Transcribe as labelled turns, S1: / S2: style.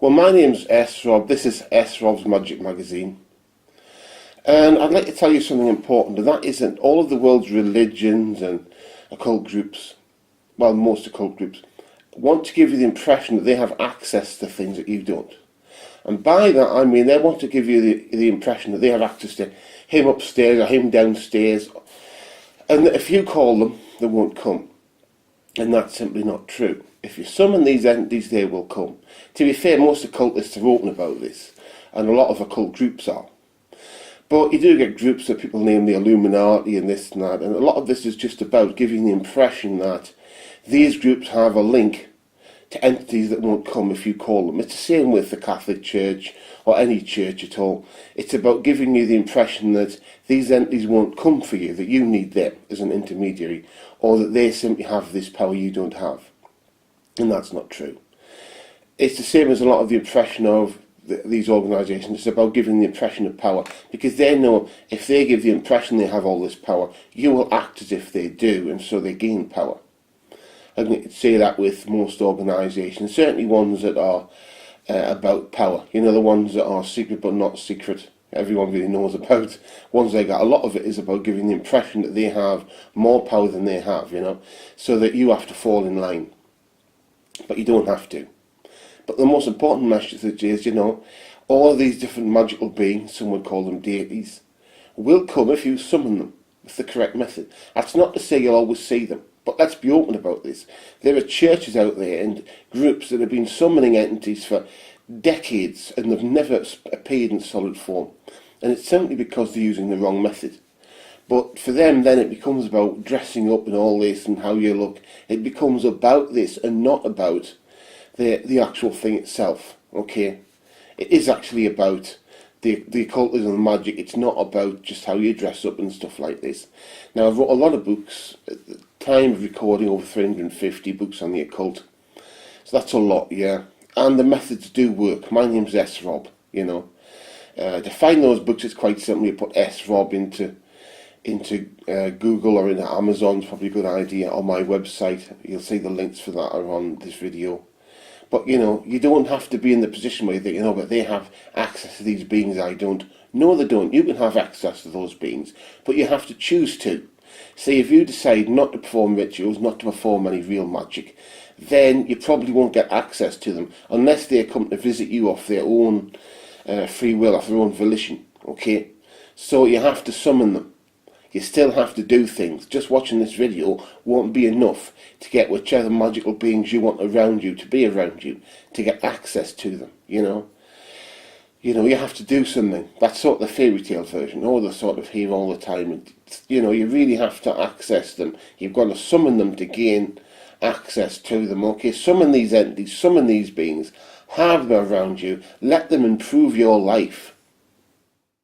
S1: Well, my name's Rob. This is Rob's Magic Magazine. And I'd like to tell you something important, and that is that all of the world's religions and occult groups, well, most occult groups, want to give you the impression that they have access to things that you don't. And by that I mean they want to give you the impression that they have access to him upstairs or him downstairs, and that if you call them, they won't come. And that's simply not true. If you summon these entities, they will come. To be fair, most occultists are open about this, and a lot of occult groups are. But you do get groups that people name the Illuminati and this and that, and a lot of this is just about giving the impression that these groups have a link to entities that won't come if you call them. It's the same with the Catholic Church or any church at all. It's about giving you the impression that these entities won't come for you, that you need them as an intermediary, or that they simply have this power you don't have. And that's not true. It's the same as a lot of the impression of these organisations. It's about giving the impression of power, because they know if they give the impression they have all this power, you will act as if they do, and so they gain power. I can say that with most organisations, certainly ones that are about power. You know, the ones that are secret but not secret, everyone really knows about. Ones like that, a lot of it is about giving the impression that they have more power than they have, you know, so that you have to fall in line. But you don't have to. But the most important message is, you know, all of these different magical beings, some would call them deities, will come if you summon them with the correct method. That's not to say you'll always see them, but let's be open about this. There are churches out there and groups that have been summoning entities for decades and they've never appeared in solid form. And it's simply because they're using the wrong method. But for them, then it becomes about dressing up and all this and how you look. It becomes about this and not about the actual thing itself. Okay, it is actually about the occultism and magic. It's not about just how you dress up and stuff like this. Now, I've wrote a lot of books at the time of recording, over 350 books on the occult. So that's a lot, yeah. And the methods do work. My name's Rob. You know, to find those books, it's quite simple. You put Rob into Google or into Amazon. It's probably a good idea. On my website, you'll see the links for that are on this video. But you know, you don't have to be in the position where you think, you know, but they have access to these beings, I don't. No, they don't. You can have access to those beings, but you have to choose to. See, if you decide not to perform rituals, not to perform any real magic, then you probably won't get access to them unless they come to visit you off their own free will, off their own volition. Okay, so you have to summon them. You still have to do things. Just watching this video won't be enough to get whichever magical beings you want around you to be around you, to get access to them, you know. You know, you have to do something. That's sort of the fairy tale version, or the sort of here all the time. And, you know, you really have to access them. You've got to summon them to gain access to them, okay? Summon these entities, summon these beings, have them around you, let them improve your life.